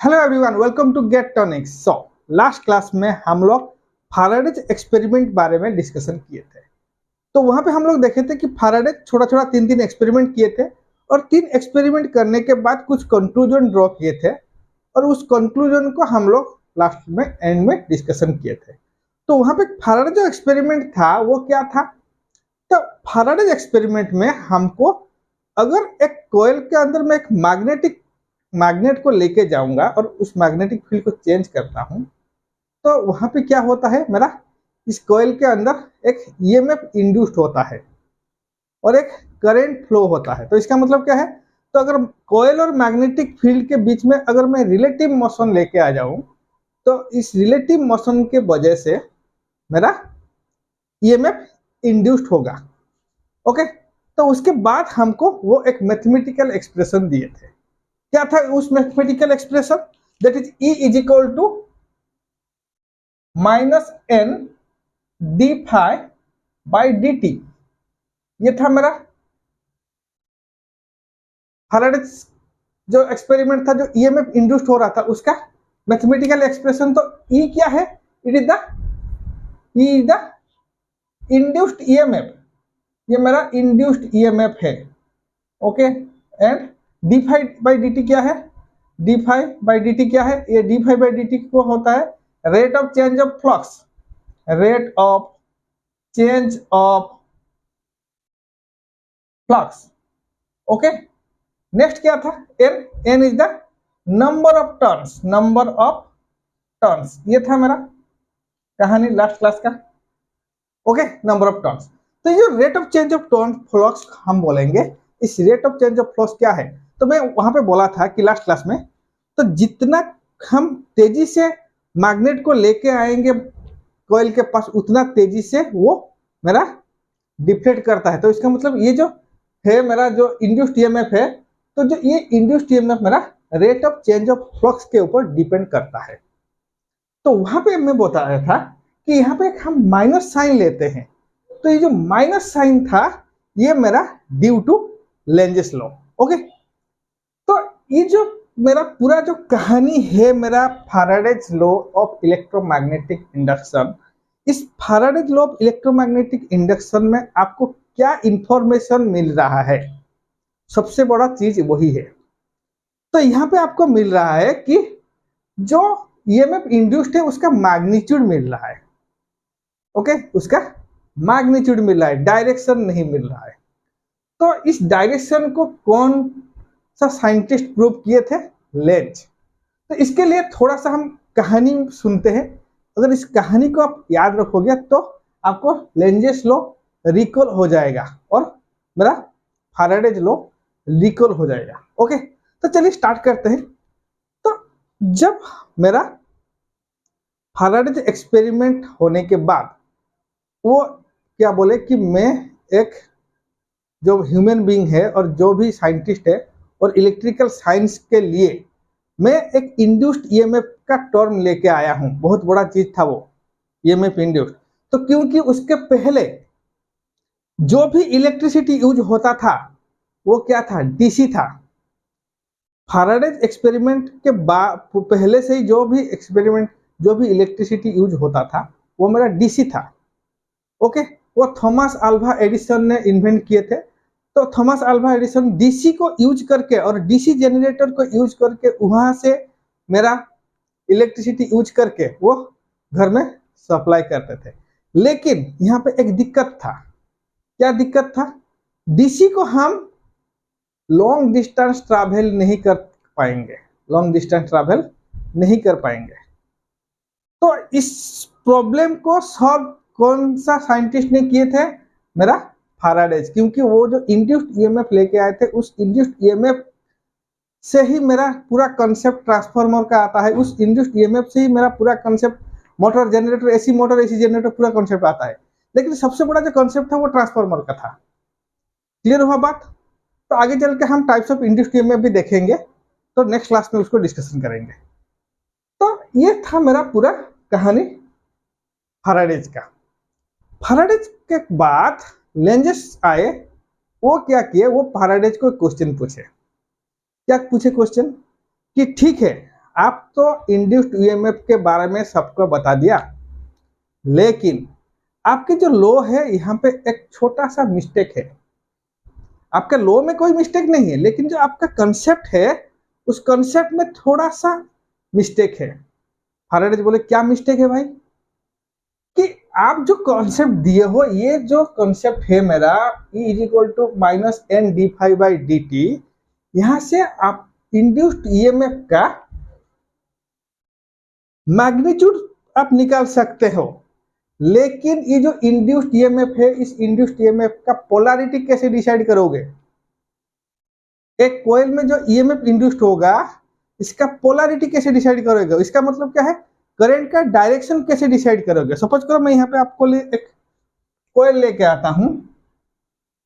Hello everyone, welcome to gate tonics. So last class में हम लोग फैराडेज एक्सपेरिमेंट बारे में डिस्कशन किए थे। तो वहां पे हम लोग देखे थे कि फैराडे छोटा छोटा तीन एक्सपेरिमेंट किए थे और 3 एक्सपेरिमेंट करने के बाद कुछ कंक्लूजन ड्रॉ किए थे और उस कंक्लूजन को हम लोग लास्ट में एंड में डिस्कशन किए थे। तो वहां पे फैराडे जो एक्सपेरिमेंट था वो क्या था? तो फैराडे एक्सपेरिमेंट में हमको अगर एक कॉइल के अंदर में एक मैग्नेट को लेके जाऊंगा और उस मैग्नेटिक फील्ड को चेंज करता हूं, तो वहां पे क्या होता है, मेरा इस कॉइल के अंदर एक ईएमएफ इंड्यूस्ड होता है और एक करंट फ्लो होता है। तो इसका मतलब क्या है? तो अगर कॉइल और मैग्नेटिक फील्ड के बीच में अगर मैं रिलेटिव मोशन लेके आ जाऊं, तो इस रिलेटिव मोशन के वजह से मेरा ईएमएफ इंड्यूस्ड होगा। ओके, तो उसके बाद हमको वो एक मैथमेटिकल एक्सप्रेशन दिए थे। क्या था उस mathematical expression? That is E is equal to minus N D phi by D T. ये था मेरा फैराडे जो एक्सपेरिमेंट था, जो ईएमएफ इंड्यूस्ड हो रहा था, उसका मैथमेटिकल एक्सप्रेशन। तो E क्या है? It is the induced EMF. ये मेरा इंड्यूस्ड ईएमएफ है। Okay, and D phi by D T क्या है? D phi by D T क्या है? ये D phi by D T को होता है rate of change of flux, rate of change of flux. Okay, next क्या था? N. N is the number of turns, number of turns. ये था मेरा कहानी लास्ट क्लास का। Okay, number of turns. तो ये rate of change of turn flux हम बोलेंगे। इस rate of change of flux क्या है? तो मैं वहां पे बोला था कि लास्ट क्लास में, तो जितना हम तेजी से मैग्नेट को लेके आएंगे कॉइल के पास, उतना तेजी से वो मेरा डिफ्लेक्ट करता है। तो इसका मतलब ये जो है मेरा जो इंड्यूस्ड ईएमएफ है, तो जो ये इंड्यूस्ड ईएमएफ मेरा rate of change of flux के ऊपर डिपेंड करता है। तो वहां पे मैं बता रहा था कि यहाँ पे हम माइनस साइन लेते हैं। तो ये जो माइनस साइन था, ये मेरा due to Lenz's law. Okay, तो ये जो मेरा पूरा जो कहानी है मेरा Faraday's law of electromagnetic induction, इस Faraday's law of electromagnetic induction में आपको क्या इंफॉर्मेशन मिल रहा है? सबसे बड़ा चीज वही है। तो यहाँ पे आपको मिल रहा है कि जो ईएमएफ इंड्यूस्ड है उसका मैग्नीट्यूड मिल रहा है। ओके, उसका मैग्नीट्यूड मिल रहा है, डायरेक्शन नहीं मिल रहा है। तो इस डायरेक्शन को कौन सा साइंटिस्ट प्रूव किए थे? लेंज। तो इसके लिए थोड़ा सा हम कहानी सुनते हैं। अगर इस कहानी को आप याद रखोगे तो आपको लेंजेस लॉ रिकॉल हो जाएगा और मेरा फैराडेज लॉ रिकॉल हो जाएगा। ओके, तो चलिए स्टार्ट करते हैं। तो जब मेरा फैराडेज एक्सपेरिमेंट होने के बाद वो क्या बोले कि मैं एक जो ह्यूमन बीइंग है और जो भी साइंटिस्ट है और इलेक्ट्रिकल साइंस के लिए मैं एक इंड्यूस्ड ईएमएफ का टर्म लेके आया हूं। बहुत बड़ा चीज था वो ईएमएफ इंड्यूस्ड। तो क्योंकि उसके पहले जो भी इलेक्ट्रिसिटी यूज होता था वो क्या था? डीसी था। फैराडेज एक्सपेरिमेंट के बाद पहले से ही जो भी इलेक्ट्रिसिटी यूज होता था वो मेरा डीसी था। ओके, वो थॉमस अल्वा एडिसन ने इन्वेंट किए थे। तो थॉमस अल्वा एडिसन डीसी को यूज करके और डीसी जनरेटर को यूज करके वहां से मेरा इलेक्ट्रिसिटी यूज करके वो घर में सप्लाई करते थे। लेकिन यहाँ पे एक दिक्कत था। क्या दिक्कत था? डीसी को हम लॉन्ग डिस्टेंस ट्रैवल नहीं कर पाएंगे, लॉन्ग डिस्टेंस ट्रैवल नहीं कर पाएंगे। तो इस प्रॉब्लम को सॉल्व कौन सा साइंटिस्ट ने किए थे? मेरा फैराडेज। क्योंकि वो जो इंड्यूस्ड ईएमएफ लेके आए थे, उस इंड्यूस्ड ईएमएफ से ही मेरा पूरा कंसेप्ट ट्रांसफार्मर का आता है। उस इंड्यूस्ड ईएमएफ से ही मेरा पूरा concept motor generator, AC generator पूरा कंसेप्ट आता है। लेकिन सबसे बड़ा जो कंसेप्ट था वो ट्रांसफार्मर का था। क्लियर हुआ बात? तो आगे चल के हम टाइप्स ऑफ इंड्यूस्ड ईएमएफ भी देखेंगे, तो नेक्स्ट क्लास में उसको डिस्कशन करेंगे। तो ये था मेरा पूरा कहानी फैराडेज का। फैराडेज के बाद लेंजेस आए। वो क्या किए? वो फैराडेज को क्वेश्चन पूछे। क्या पूछे क्वेश्चन? कि ठीक है, आप तो इंड्यूस्ड ईएमएफ के बारे में सबको बता दिया, लेकिन आपके जो लॉ है यहाँ पे एक छोटा सा मिस्टेक है। आपका लॉ में कोई मिस्टेक नहीं है, लेकिन जो आपका कंसेप्ट है उस कंसेप्ट में थोड़ा सा मिस्टेक है। फैराडे बोले क्या मिस्टेक है भाई, कि आप जो कॉन्सेप्ट दिए हो, ये जो कॉन्सेप्ट है मेरा E is equal to minus N D phi by D T, यहां से आप इंड्यूस्ड ईएमएफ का मैग्नीट्यूड आप निकाल सकते हो, लेकिन ये जो इंड्यूस्ड ईएमएफ है, इस इंड्यूस्ड ईएमएफ का पोलैरिटी कैसे डिसाइड करोगे? एक कॉइल में जो ईएमएफ इंड्यूस्ड होगा, इसका पोलैरिटी कैसे डिसाइड करोगे? इसका मतलब क्या है, करंट का डायरेक्शन कैसे डिसाइड करोगे? सपोज करो मैं यहाँ पे आपको एक कॉइल लेके आता हूं,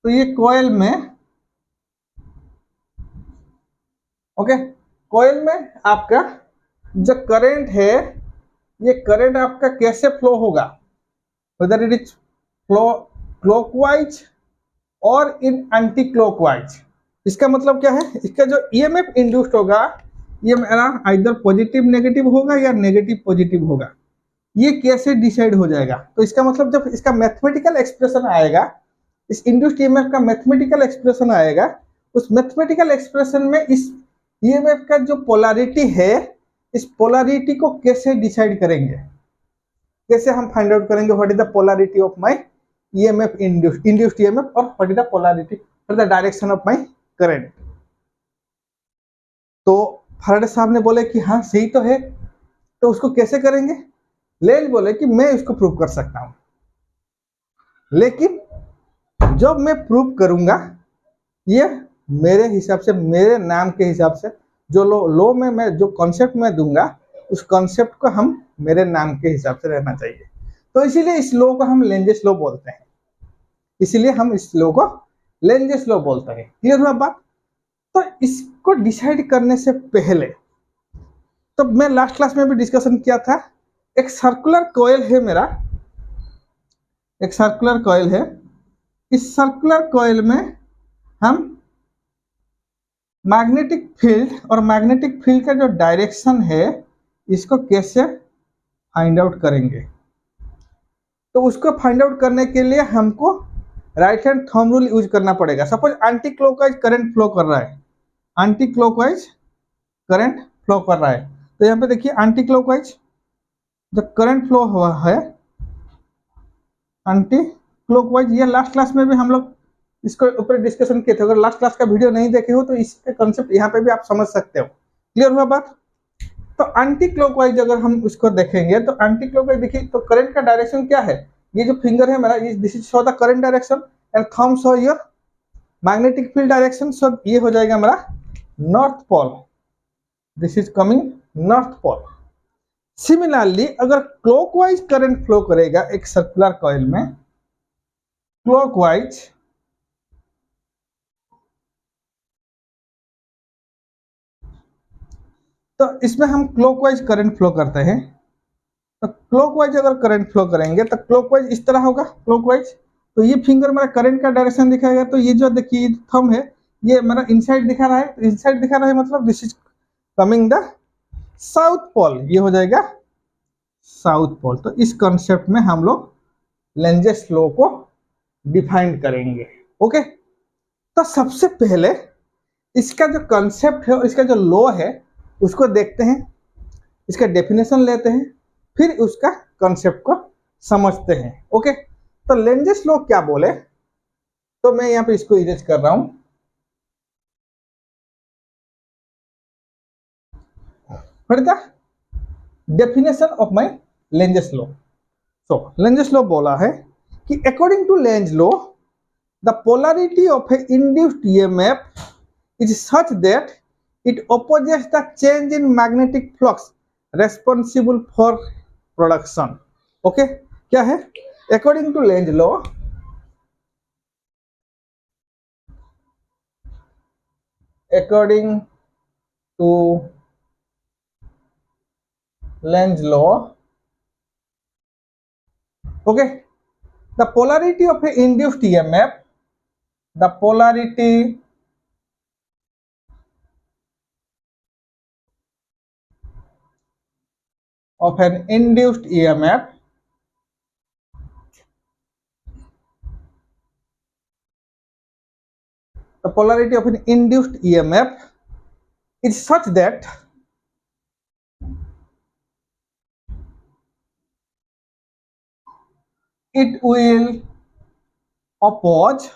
तो ये कॉइल में, ओके, कॉइल में आपका जो करंट है, ये करंट आपका कैसे फ्लो होगा, whether it is flow clockwise और इन एंटी क्लॉकवाइज। इसका मतलब क्या है, इसका जो ईएमएफ इंड्यूस्ड होगा, ये मेरा आइदर पॉजिटिव नेगेटिव होगा या नेगेटिव पॉजिटिव होगा। ये कैसे डिसाइड हो जाएगा? तो इसका मतलब जब इसका मैथमेटिकल एक्सप्रेशन आएगा, इस इंड्यूस्ड ईएमएफ का मैथमेटिकल एक्सप्रेशन आएगा, उस मैथमेटिकल एक्सप्रेशन में इस ईएमएफ का जो पोलैरिटी है, इस पोलैरिटी को कैसे डिसाइड करेंगे, कैसे हम फाइंड आउट करेंगे what is the polarity of my EMF induced EMF और व्हाट इज द पोलैरिटी और the direction of my current. तो फैराडे साहब ने बोले कि हाँ सही तो है, तो उसको कैसे करेंगे? लेंज बोले कि मैं इसको प्रूव कर सकता हूं, लेकिन जब मैं प्रूव करूंगा, ये मेरे हिसाब से, मेरे नाम के हिसाब से, जो लो में मैं जो कॉन्सेप्ट में दूंगा, उस कॉन्सेप्ट को हम मेरे नाम के हिसाब से रहना चाहिए। तो इसीलिए इस लॉ को हम लेंजेस लॉ बोलते हैं, इसीलिए हम इस लॉ को लेंजेस लॉ बोलते हैं। क्लियर हुआ बात? तो इसको डिसाइड करने से पहले, तो मैं लास्ट क्लास में भी डिस्कशन किया था, एक सर्कुलर कॉइल है मेरा, एक सर्कुलर कॉइल है। इस सर्कुलर कॉइल में हम मैग्नेटिक फील्ड और मैग्नेटिक फील्ड का जो डायरेक्शन है, इसको कैसे फाइंड आउट करेंगे? तो उसको फाइंड आउट करने के लिए हमको right hand thumb rule use करना पड़ेगा। Suppose anti clockwise current flow कर रहा है, एंटी क्लॉकवाइज करंट फ्लो कर रहा है, तो यहाँ पे देखिए एंटी क्लॉकवाइज जो करंट फ्लो हुआ है, एंटी क्लॉकवाइज, ये लास्ट क्लास में भी हम लोग इसके ऊपर डिस्कशन किए थे। अगर लास्ट क्लास का वीडियो नहीं देखे हो तो इसके कंसेप्ट यहाँ पे भी आप समझ सकते हो। क्लियर हुआ बात? तो एंटी क्लॉकवाइज अगर हम उसको देखेंगे, तो एंटी क्लॉकवाइज देखिए, तो करंट का डायरेक्शन क्या है, ये जो फिंगर है मेरा, this is show the current direction and thumb show your magnetic field direction. So ये हो जाएगा हमारा north pole, this is coming north pole. Similarly अगर क्लॉकवाइज करंट फ्लो करेगा एक सर्कुलर कॉइल में, क्लॉकवाइज, तो इसमें हम क्लॉकवाइज करंट फ्लो करते हैं। तो क्लॉकवाइज अगर करंट फ्लो करेंगे तो क्लॉकवाइज इस तरह होगा, क्लॉकवाइज। तो ये फिंगर मेरा करंट का डायरेक्शन दिखाएगा, तो ये जो देखिए थंब है, ये मेरा इनसाइड दिखा रहा है, तो इनसाइड दिखा रहा है मतलब this is coming the south pole, ये हो जाएगा साउथ पोल। तो इस कॉन्सेप्ट में हम लोग लेंजेस लॉ को डिफाइन करेंगे। ओके, तो सबसे पहले इसका जो कॉन्सेप्ट है और इसका जो लॉ है उसको देखते हैं, इसका डेफिनेशन लेते हैं, फिर उसका कॉन्सेप्ट को समझते हैं। ओके, तो लेंजेस लॉ क्या बोले, तो मैं यहाँ पे इसको इरेज कर रहा हूं। Definition of my Lenz's law. So Lenz's law बोला है कि according to Lenz law the polarity of a induced EMF is such that it opposes the change in magnetic flux responsible for production. Okay, क्या है? According to Lenz law, according to Lenz law, okay, the polarity of a induced EMF, the polarity of an induced EMF the polarity of an induced EMF is such that it will oppose,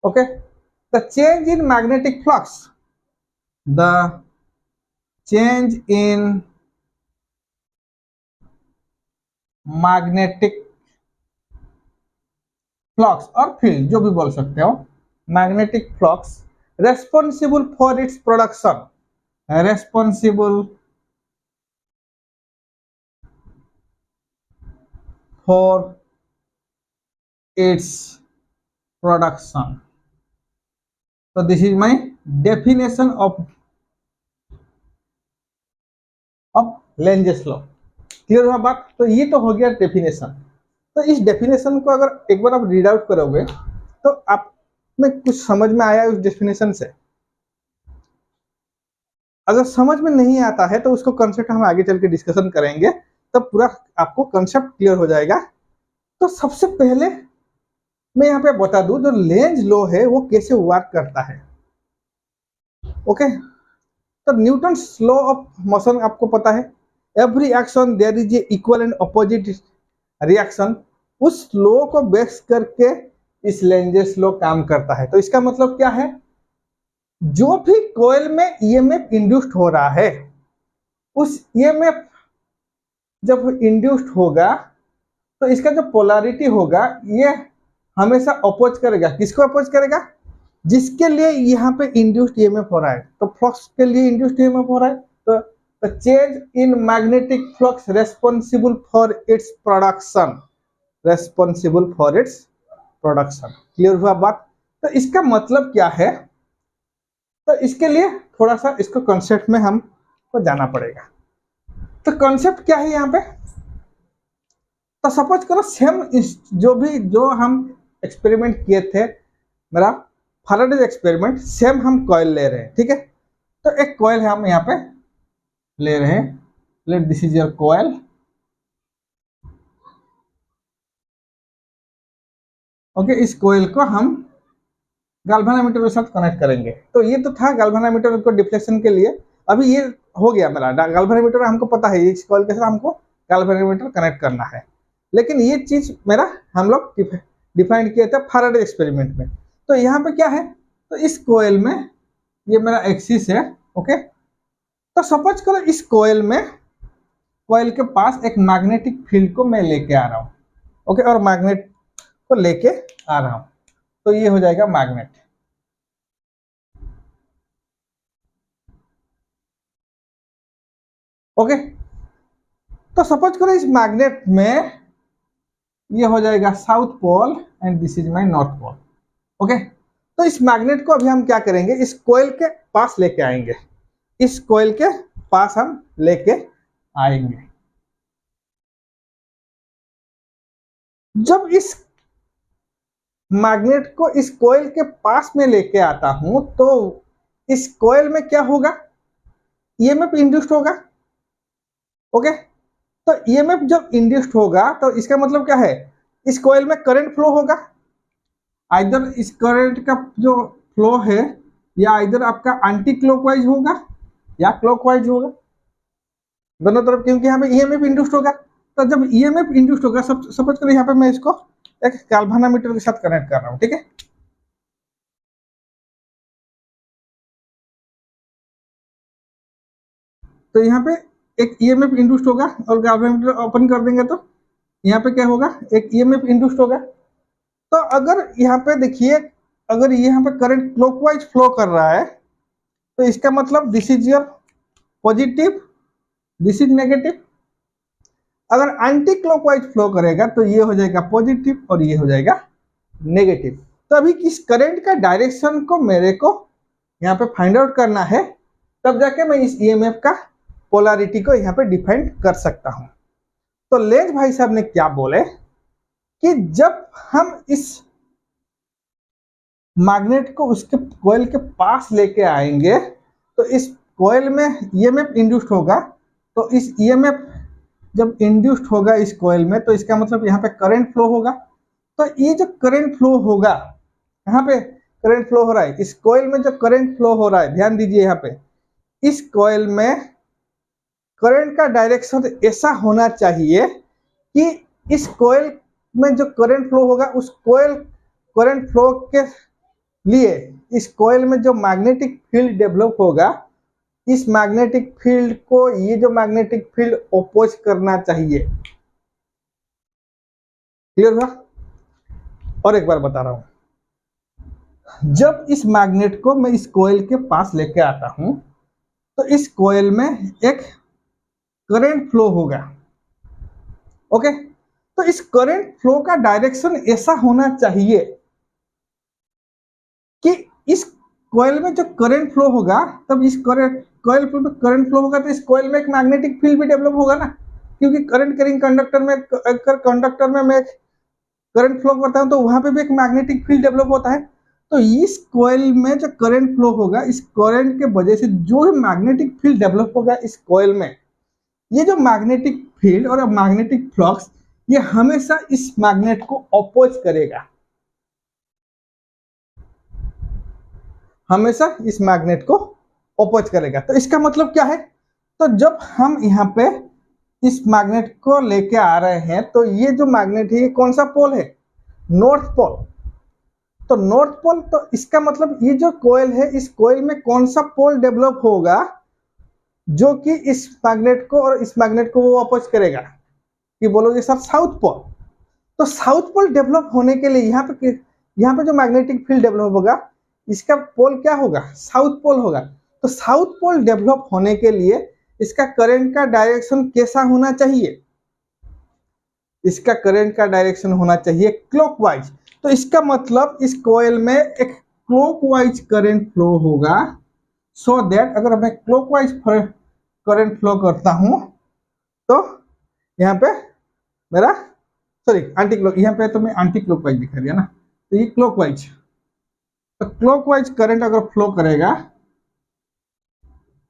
okay, the change in magnetic flux. The change in magnetic flux और field, जो भी बोल सकते हो, magnetic flux responsible for its production, responsible for its production. तो this is my definition of Lenz's law. Clear हुआ बात? तो ये तो हो गया डेफिनेशन. तो इस डेफिनेशन को अगर एक बार आप रीड आउट करोगे तो आप में कुछ समझ में आया उस डेफिनेशन से. अगर समझ में नहीं आता है तो उसको कंसेप्ट हम आगे चल के डिस्कशन करेंगे, तब पूरा आपको कंसेप्ट क्लियर हो जाएगा. तो सबसे पहले मैं यहाँ पे बता दूं जो लेंज लॉ है वो कैसे वर्क करता है. ओके, तो न्यूटन्स लॉ ऑफ मोशन आपको पता है. Every action there is a equal and opposite reaction. उस लॉ को बेस करके इस लेंजेस लॉ काम करता है. तो इसका मतलब क्या है, जो भी कॉइल में ईएमएफ इंड्यूस्ड हो रहा है, उस ईएमएफ जब इंड्यूस्ड होगा तो इसका जो पोलैरिटी होगा ये हमेशा अपोज करेगा. किसको अपोज करेगा? जिसके लिए यहाँ पे इंड्यूस्ड ईएमएफ हो रहा है. तो फ्लक्स के लिए इंड्यूस्ड ईएमएफ हो रहा है, तो the change in magnetic flux responsible for its production, responsible for its production. Clear हुआ बात? तो इसका मतलब क्या है, तो इसके लिए थोड़ा सा इसको कॉन्सेप्ट में हमको जाना पड़ेगा. तो कॉन्सेप्ट क्या है यहाँ पे, तो सपोज करो सेम जो हम एक्सपेरिमेंट किए थे, मेरा फैराडे एक्सपेरिमेंट, सेम हम कॉइल ले रहे हैं. ठीक है, तो एक कॉइल है हम यहाँ पे ले रहे हैं. Let this is your coil. Okay, इस कॉइल को हम गैल्वेनोमीटर के साथ कनेक्ट करेंगे. तो ये तो था गैल्वेनोमीटर को डिफ्लेक्शन के लिए. अभी ये हो गया मेरा गैल्वेनोमीटर, हमको पता है इस कॉइल के साथ हमको गैल्वेनोमीटर कनेक्ट करना है. लेकिन ये चीज मेरा हम लोग डिफाइन किए थे फैराडे एक्सपेरिमेंट में. तो यहाँ पे क्या है, तो इस कॉइल में ये मेरा एक्सिस है. ओके, तो सपोज करो इस कॉइल के पास एक मैग्नेटिक फील्ड को मैं लेके आ रहा हूँ. ओके, और मैग्नेट को लेके आ रहा हूँ, तो ये हो जाएगा मैग्नेट. ओके, तो सपोज करो इस मैग्नेट में ये हो जाएगा south pole and this is my north pole. Okay, तो इस मैग्नेट को अभी हम क्या करेंगे, इस कॉइल के पास लेके आएंगे. इस कॉइल के पास हम लेके आएंगे. जब इस मैग्नेट को इस कॉइल के पास में लेके आता हूं तो इस कॉइल में क्या होगा, ईएमएफ इंड्यूस्ड होगा. ओके, तो ईएमएफ जब इंड्यूस्ड होगा तो इसका मतलब क्या है, इस कॉइल में करंट फ्लो होगा. आइदर इस करंट का जो फ्लो है या आइदर आपका एंटी क्लॉकवाइज होगा या क्लॉकवाइज होगा, दोनों तरफ, क्योंकि यहाँ पे ईएमएफ इंड्यूस्ड होगा. तो जब ईएमएफ इंड्यूस्ड होगा, सपोज करो यहाँ पे मैं इसको एक गैल्वेनोमीटर के साथ कनेक्ट कर रहा हूँ. ठीक है, तो यहाँ पे एक ईएमएफ इंड्यूस्ड होगा और गैल्वेनोमीटर ओपन कर देंगे तो यहाँ पे क्या होगा, एक ईएमएफ इंड्यूस्ड होगा. तो अगर यहाँ पे देखिए, अगर यहाँ पे करंट क्लॉकवाइज फ्लो कर रहा है तो इसका मतलब this is your positive, this is negative. अगर एंटी क्लॉकवाइज फ्लो करेगा तो ये हो जाएगा पॉजिटिव और ये हो जाएगा नेगेटिव. तो अभी इस करंट का डायरेक्शन को मेरे को यहाँ पे फाइंड आउट करना है, तब जाके मैं इस ईएमएफ का पोलैरिटी को यहाँ पे डिफाइन कर सकता हूँ. तो लेंज भाई साहब ने क्या बोले कि जब हम इस मैग्नेट को उसके कॉइल के पास लेके आएंगे तो इस कॉइल में ईएमएफ इंड्यूस्ड होगा, तो इस ईएमएफ जब इंड्यूस्ड होगा इस कॉइल में, तो इसका मतलब यहाँ पे करंट फ्लो होगा। तो ये जो करंट फ्लो होगा, यहाँ पे करंट फ्लो हो रहा है इस कॉइल में, जो करंट फ्लो हो रहा है, ध्यान दीजिए यहाँ पे, इस कॉइल में करंट का डायरेक्शन ऐसा होना चाहिए कि इस कॉइल में जो करंट फ्लो होगा उस कॉइल करंट फ्लो के लिए इस कॉइल में जो मैग्नेटिक फील्ड डेवलप होगा, इस मैग्नेटिक फील्ड को ये जो मैग्नेटिक फील्ड अपोज करना चाहिए। क्लियर हुआ? और एक बार बता रहा हूं, जब इस मैग्नेट को मैं इस कॉइल के पास लेके आता हूं, तो इस कॉइल में एक करंट फ्लो होगा। ओके, तो इस करंट फ्लो का डायरेक्शन ऐसा होना चाहिए कि इस कॉइल में जो करंट फ्लो होगा, तब इस कॉइल में करंट फ्लो होगा तो इस कॉइल में एक मैग्नेटिक फील्ड भी डेवलप होगा ना, क्योंकि करंट कैरिंग कंडक्टर में कंडक्टर में मैं करंट फ्लो करता हूं तो वहां पे भी एक मैग्नेटिक फील्ड डेवलप होता है। तो इस कॉइल में जो करंट फ्लो होगा, इस करंट के वजह से जो मैग्नेटिक फील्ड डेवलप होगा इस कॉइल में, ये जो मैग्नेटिक फील्ड और मैग्नेटिक फ्लक्स, ये हमेशा इस मैग्नेट को अपोज करेगा, हमेशा इस मैग्नेट को अपोज करेगा। तो इसका मतलब क्या है? तो जब हम यहाँ पे इस मैग्नेट को लेके आ रहे हैं, तो ये जो मैग्नेट है ये कौन सा पोल है? North pole. तो नॉर्थ पोल, तो इसका मतलब ये जो कॉइल है, इस कॉइल में कौन सा पोल डेवलप होगा जो कि इस मैग्नेट को और इस मैग्नेट को वो अपोज करेगा? कि बोलोगे सर साउथ पोल। तो साउथ पोल डेवलप होने के लिए यहाँ पे जो मैग्नेटिक फील्ड डेवलप होगा, इसका पोल क्या होगा? साउथ पोल होगा। तो साउथ पोल डेवलप होने के लिए इसका करंट का डायरेक्शन कैसा होना चाहिए? इसका करंट का डायरेक्शन होना चाहिए क्लॉकवाइज। तो इसका मतलब इस कॉइल में एक क्लॉकवाइज करंट फ्लो होगा, सो दैट अगर मैं क्लॉकवाइज करंट फ्लो करता हूं तो यहाँ पे मेरा एंटी क्लॉक, यहाँ पे तो मैं एंटी क्लॉकवाइज दिखा दिया ना, तो ये क्लॉकवाइज। तो क्लॉकवाइज करंट अगर फ्लो करेगा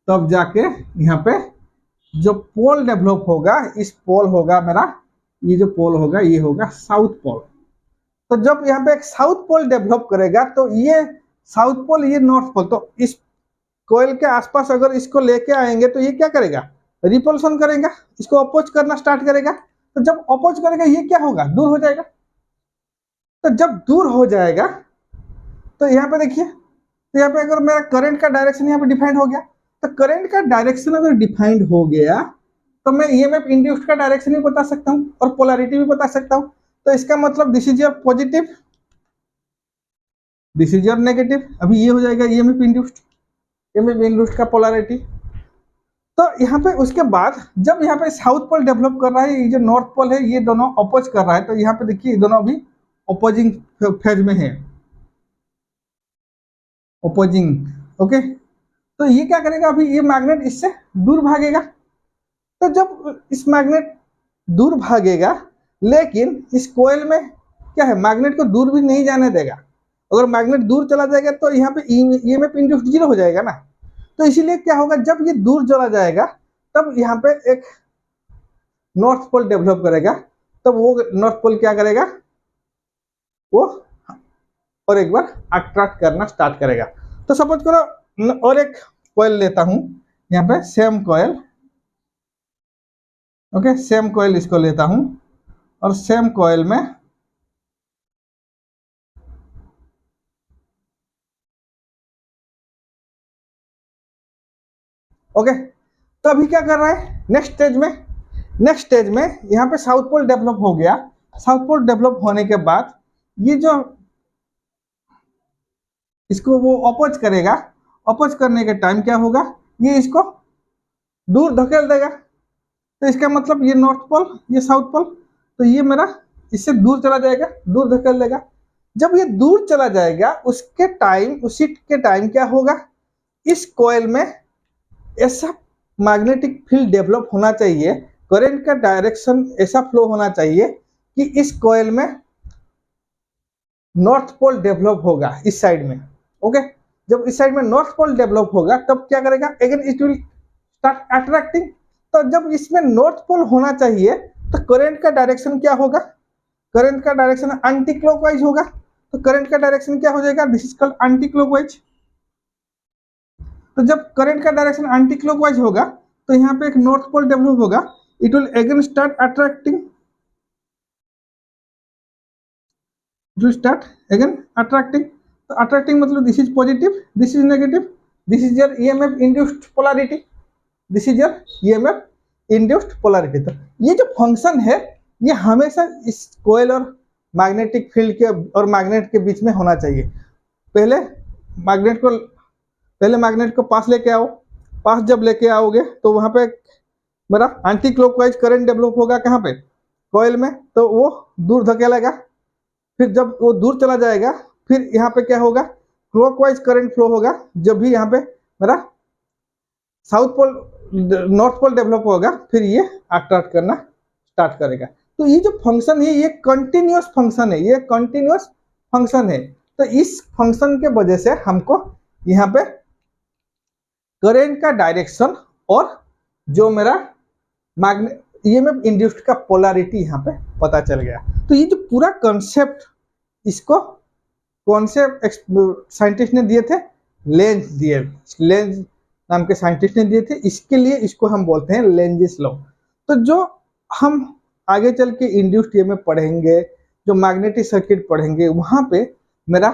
तब जाके यहाँ पे जो पोल डेवलप होगा, इस पोल होगा मेरा, ये जो पोल होगा ये होगा साउथ पोल। तो जब यहाँ पे एक साउथ पोल डेवलप करेगा तो ये साउथ पोल, ये नॉर्थ पोल, तो इस कॉइल के आसपास अगर इसको लेके आएंगे तो ये क्या करेगा? रिपल्सन करेगा, इसको अपोज करना स्टार्ट करेगा। तो जब अपोज करेगा ये क्या होगा? दूर हो जाएगा। तो जब दूर हो जाएगा तो यहाँ पे देखिए, तो यहाँ पे अगर मेरा करंट का डायरेक्शन यहाँ पे डिफाइंड हो गया, तो करंट का डायरेक्शन अगर डिफाइंड हो गया तो मैं ईएमएफ इंड्यूस्ड का डायरेक्शन भी बता सकता हूँ और पोलैरिटी भी बता सकता हूँ। तो इसका मतलब this is your positive, this is your negative. अभी ये हो जाएगा ईएमएफ इंड्यूस्ड का पोलैरिटी। तो यहाँ पे उसके बाद जब यहाँ पे साउथ पोल डेवलप कर रहा है, ये जो नॉर्थ पोल है ये दोनों अपोज कर रहा है, तो यहाँ पे देखिए दोनों अभी अपोजिंग फेज में है, अपोजिंग। ओके, तो ये क्या करेगा? अभी ये मैग्नेट इससे दूर भागेगा। तो जब इस मैग्नेट दूर भागेगा, लेकिन इस कॉइल में क्या है? मैग्नेट को दूर भी नहीं जाने देगा। अगर मैग्नेट दूर चला जाएगा तो यहाँ पे ईएमएफ इंड्यूस्ड जीरो हो जाएगा ना। तो इसीलिए क्या होगा, जब ये दूर चला जाएगा तब यहाँ पे एक नॉर्थ पोल डेवलप करेगा। तब वो नॉर्थ पोल क्या करेगा? वो और एक बार अट्रैक्ट करना स्टार्ट करेगा। तो सपोज करो और एक कॉइल लेता हूं, यहाँ पे same coil, okay, same coil इसको लेता हूं और सेम कॉइल में ओके, तो अभी क्या कर रहा है? नेक्स्ट स्टेज में यहाँ पे साउथ पोल डेवलप हो गया। साउथ पोल डेवलप होने के बाद ये जो इसको वो अपोज करेगा, अपोज करने के टाइम क्या होगा? ये इसको दूर धकेल देगा। तो इसका मतलब ये नॉर्थ पोल, ये साउथ पोल, तो ये मेरा इससे दूर चला जाएगा, दूर धकेल देगा। जब ये दूर चला जाएगा उसी के टाइम क्या होगा? इस कॉइल में ऐसा मैग्नेटिक फील्ड डेवलप होना चाहिए, करंट का डायरेक्शन ऐसा फ्लो होना चाहिए कि इस कॉइल में नॉर्थ पोल डेवलप होगा इस साइड में। ओके, जब इस साइड में नॉर्थ पोल डेवलप होगा तब क्या करेगा, again it will start attracting. तो जब इसमें नॉर्थ पोल होना चाहिए तो करंट का डायरेक्शन क्या होगा, करंट का डायरेक्शन एंटी क्लॉकवाइज होगा। तो करंट का डायरेक्शन क्या हो जाएगा, this is called anti clockwise. तो जब करंट का डायरेक्शन एंटी क्लॉकवाइज होगा तो यहाँ पे एक नॉर्थ पोल डेवलप होगा, it will again start attracting, it will start again attracting. तो अट्रैक्टिंग मतलब this is positive, this is negative, this is your EMF induced polarity, this is your EMF induced polarity. तो ये जो function है ये हमेशा इस कोयल और मैग्नेटिक फील्ड के और मैग्नेट के बीच में होना चाहिए। पहले मैग्नेट को पास लेके आओ, पास जब लेके आओगे तो वहां पे मेरा एंटी क्लॉकवाइज करंट डेवलप होगा, कहाँ पे, कोयल में, तो वो दूर धकेलेगा। फिर जब वो दूर चला जाएगा फिर यहाँ पे क्या होगा, क्लॉकवाइज करंट फ्लो होगा। जब भी यहाँ पे मेरा south pole north pole develop होगा फिर ये अट्रैक्ट करना स्टार्ट करेगा। तो ये जो फंक्शन है ये कंटिन्यूअस फंक्शन है, ये कंटिन्यूअस फंक्शन है। तो इस फंक्शन के वजह से हमको यहाँ पे करंट का डायरेक्शन और जो मेरा ईएमएफ इंड्यूस्ड का पोलैरिटी यहाँ पे पता चल गया। तो ये जो पूरा कॉन्सेप्ट, इसको कॉन्सेप्ट साइंटिस्ट ने दिए थे, लेंज नाम के साइंटिस्ट ने दिए थे। इसके लिए इसको हम बोलते हैं लेंजिस लॉ। तो जो हम आगे चल के इंड्यूस्ड ईएमएफ पढ़ेंगे, जो मैग्नेटिक सर्किट पढ़ेंगे, वहां पे मेरा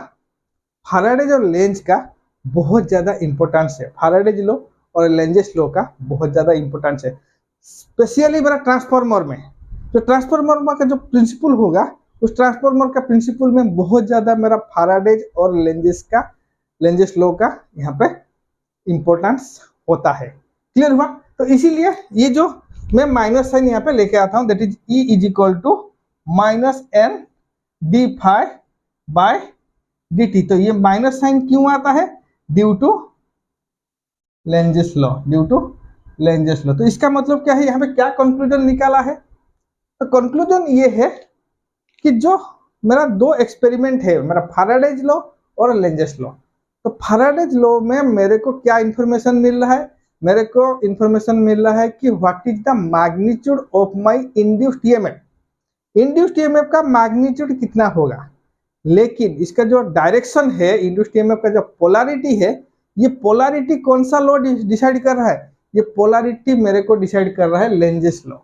फैराडेज और लेंज का बहुत ज्यादा इंपॉर्टेंस है। फैराडेज लॉ और लेंजिस लॉ का बहुत ज्यादा इंपॉर्टेंस है, स्पेशली मेरा ट्रांसफार्मर में। तो ट्रांसफार्मर का जो प्रिंसिपल होगा, उस ट्रांसफार्मर का प्रिंसिपल में बहुत ज्यादा मेरा फैराडेज और लेंजिस लॉ का यहाँ पे इंपॉर्टेंस होता है। क्लियर हुआ? तो इसीलिए ये जो मैं माइनस साइन यहाँ पे लेके आता हूँ, that is E is equal to minus N D phi by D T. तो ये माइनस साइन क्यों आता है, due to Lenz's law, due to Lenz's law. तो इसका मतलब क्या है, यहाँ पे क्या कंक्लूजन निकाला है? तो कंक्लूजन ये है कि जो मेरा दो एक्सपेरिमेंट है, मेरा फैराडेज लॉ और लेंजिस लॉ। तो फैराडेज लॉ में मेरे को क्या इंफॉर्मेशन मिल रहा है, मेरे को इंफॉर्मेशन मिल रहा है कि what is the magnitude of my induced EMF, induced EMF का मैग्नीट्यूड कितना होगा। लेकिन इसका जो डायरेक्शन है, इंड्यूस्ड ईएमएफ का जो पोलैरिटी है, ये पोलैरिटी कौन सा लॉ डिसाइड कर रहा है, ये पोलैरिटी मेरे को डिसाइड कर रहा है लेंजिस लॉ।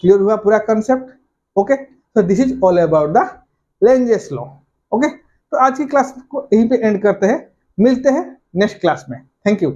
क्लियर हुआ पूरा concept? Okay, so this is all about the Lenzi's law. Okay, तो आज की क्लास को यहीं पे एंड करते हैं, मिलते हैं नेक्स्ट क्लास में। Thank you.